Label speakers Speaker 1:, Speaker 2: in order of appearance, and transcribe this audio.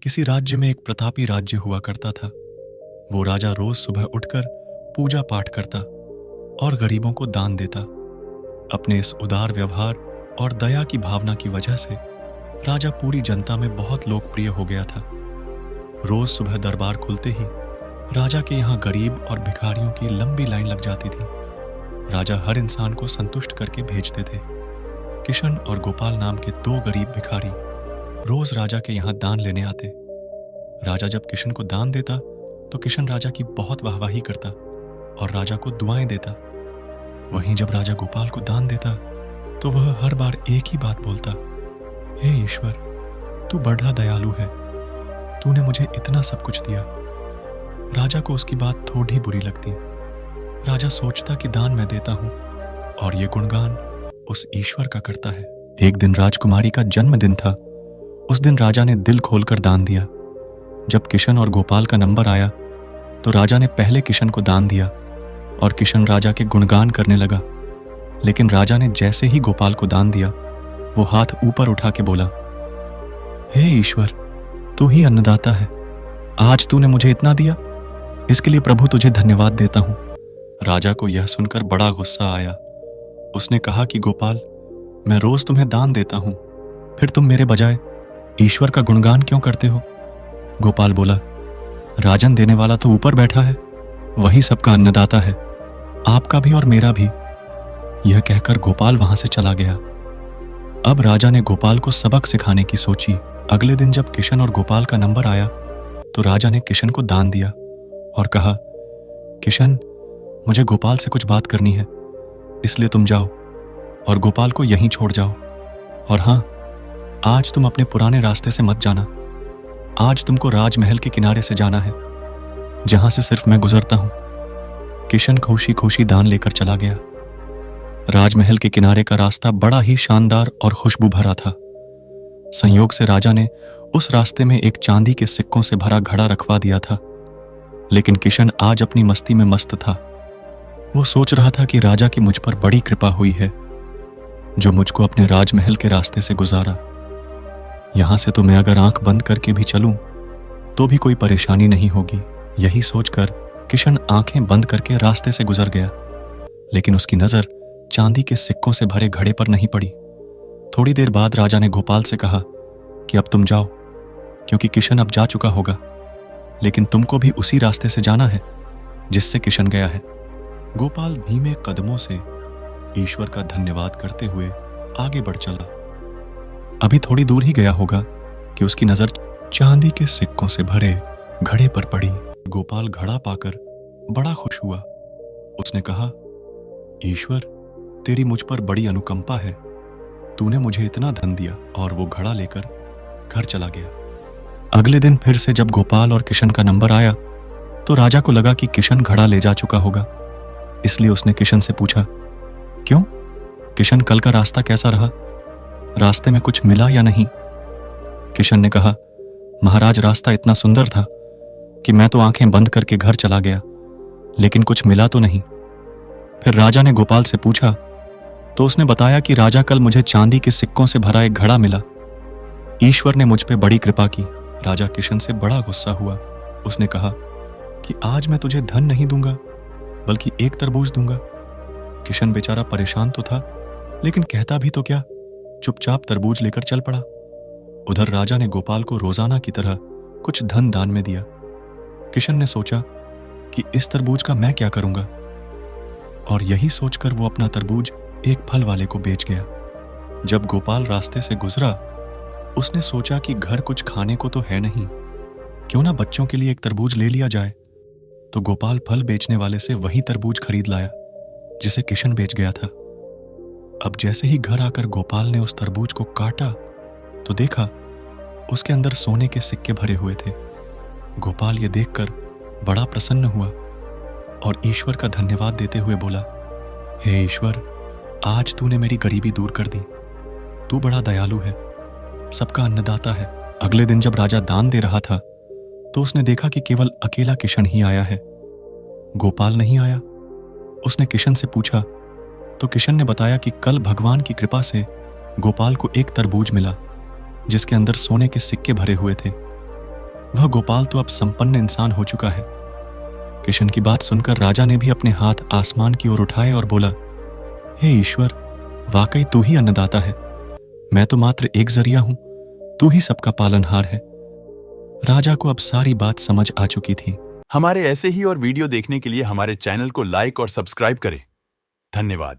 Speaker 1: किसी राज्य में एक प्रतापी राज्य हुआ करता था। वो राजा रोज सुबह उठकर पूजा पाठ करता और गरीबों को दान देता। अपने इस उदार व्यवहार और दया की भावना की वजह से राजा पूरी जनता में बहुत लोकप्रिय हो गया था। रोज सुबह दरबार खुलते ही राजा के यहाँ गरीब और भिखारियों की लंबी लाइन लग जाती थी। राजा हर इंसान को संतुष्ट करके भेजते थे। किशन और गोपाल नाम के दो गरीब भिखारी रोज राजा के यहाँ दान लेने आते। राजा जब किशन को दान देता तो किशन राजा की बहुत वाहवाही करता और राजा को दुआएं देता। वहीं जब राजा गोपाल को दान देता तो वह हर बार एक ही बात बोलता, हे ईश्वर, तू बड़ा दयालु है, तूने मुझे इतना सब कुछ दिया। राजा को उसकी बात थोड़ी बुरी लगती। राजा सोचता कि दान मैं देता हूं और ये गुणगान उस ईश्वर का करता है। एक दिन राजकुमारी का जन्मदिन था। उस दिन राजा ने दिल खोलकर दान दिया। जब किशन और गोपाल का नंबर आया तो राजा ने पहले किशन को दान दिया और किशन राजा के गुणगान करने लगा। लेकिन राजा ने जैसे ही गोपाल को दान दिया वो हाथ ऊपर उठा के बोला, हे ईश्वर, तू ही अन्नदाता है, आज तूने मुझे इतना दिया, इसके लिए प्रभु तुझे धन्यवाद देता हूं। राजा को यह सुनकर बड़ा गुस्सा आया। उसने कहा कि गोपाल, मैं रोज तुम्हें दान देता हूं, फिर तुम मेरे बजाय ईश्वर का गुणगान क्यों करते हो? गोपाल बोला, राजन देने वाला तो ऊपर बैठा है, वही सबका अन्नदाता है, आपका भी और मेरा भी। यह कहकर गोपाल वहां से चला गया। अब राजा ने गोपाल को सबक सिखाने की सोची। अगले दिन जब किशन और गोपाल का नंबर आया तो राजा ने किशन को दान दिया और कहा, किशन, मुझे गोपाल से कुछ बात करनी है, इसलिए तुम जाओ और गोपाल को यहीं छोड़ जाओ। और हाँ, आज तुम अपने पुराने रास्ते से मत जाना। आज तुमको राजमहल के किनारे से जाना है, जहां से सिर्फ मैं गुजरता हूं। किशन खुशी खुशी दान लेकर चला गया। राजमहल के किनारे का रास्ता बड़ा ही शानदार और खुशबू भरा था। संयोग से राजा ने उस रास्ते में एक चांदी के सिक्कों से भरा घड़ा रखवा दिया था। लेकिन किशन आज अपनी मस्ती में मस्त था। वो सोच रहा था कि राजा की मुझ पर बड़ी कृपा हुई है, जो मुझको अपने राजमहल के रास्ते से गुजारा। यहां से तो मैं अगर आंख बंद करके भी चलूं तो भी कोई परेशानी नहीं होगी। यही सोचकर किशन आंखें बंद करके रास्ते से गुजर गया। लेकिन उसकी नजर चांदी के सिक्कों से भरे घड़े पर नहीं पड़ी। थोड़ी देर बाद राजा ने गोपाल से कहा कि अब तुम जाओ, क्योंकि किशन अब जा चुका होगा, लेकिन तुमको भी उसी रास्ते से जाना है जिससे किशन गया है। गोपाल धीमे कदमों से ईश्वर का धन्यवाद करते हुए आगे बढ़ चला। अभी थोड़ी दूर ही गया होगा कि उसकी नजर चांदी के सिक्कों से भरे घड़े पर पड़ी। गोपाल घड़ा पाकर बड़ा खुश हुआ। उसने कहा, ईश्वर, तेरी मुझ पर बड़ी अनुकंपा है, तूने मुझे इतना धन दिया। और वो घड़ा लेकर घर चला गया। अगले दिन फिर से जब गोपाल और किशन का नंबर आया तो राजा को लगा कि किशन घड़ा ले जा चुका होगा। इसलिए उसने किशन से पूछा, क्यों किशन, कल का रास्ता कैसा रहा? रास्ते में कुछ मिला या नहीं? किशन ने कहा, महाराज, रास्ता इतना सुंदर था कि मैं तो आंखें बंद करके घर चला गया, लेकिन कुछ मिला तो नहीं। फिर राजा ने गोपाल से पूछा तो उसने बताया कि राजा, कल मुझे चांदी के सिक्कों से भरा एक घड़ा मिला। ईश्वर ने मुझ पे बड़ी कृपा की। राजा किशन से बड़ा गुस्सा हुआ। उसने कहा कि आज मैं तुझे धन नहीं दूंगा, बल्कि एक तरबूज दूंगा। किशन बेचारा परेशान तो था, लेकिन कहता भी तो क्या, चुपचाप तरबूज लेकर चल पड़ा। उधर राजा ने गोपाल को रोजाना की तरह कुछ धन दान में दिया। किशन ने सोचा कि इस तरबूज का मैं क्या करूंगा, और यही सोचकर वो अपना तरबूज एक फल वाले को बेच गया। जब गोपाल रास्ते से गुजरा, उसने सोचा कि घर कुछ खाने को तो है नहीं, क्यों ना बच्चों के लिए एक तरबूज ले लिया जाए। तो गोपाल फल बेचने वाले से वही तरबूज खरीद लाया जिसे किशन बेच गया था। अब जैसे ही घर आकर गोपाल ने उस तरबूज को काटा तो देखा उसके अंदर सोने के सिक्के भरे हुए थे। गोपाल ये देखकर बड़ा प्रसन्न हुआ और ईश्वर का धन्यवाद देते हुए बोला, हे ईश्वर, आज तूने मेरी गरीबी दूर कर दी, तू बड़ा दयालु है, सबका अन्नदाता है। अगले दिन जब राजा दान दे रहा था तो उसने देखा कि केवल अकेला किशन ही आया है, गोपाल नहीं आया। उसने किशन से पूछा तो किशन ने बताया कि कल भगवान की कृपा से गोपाल को एक तरबूज मिला जिसके अंदर सोने के सिक्के भरे हुए थे। वह गोपाल तो अब संपन्न इंसान हो चुका है। किशन की बात सुनकर राजा ने भी अपने हाथ आसमान की ओर उठाए और बोला, हे ईश्वर, वाकई तू ही अन्नदाता है। मैं तो मात्र एक जरिया हूं, तू ही सबका पालनहार है। राजा को अब सारी बात समझ आ चुकी थी।
Speaker 2: हमारे ऐसे ही और वीडियो देखने के लिए हमारे चैनल को लाइक और सब्सक्राइब करें। धन्यवाद।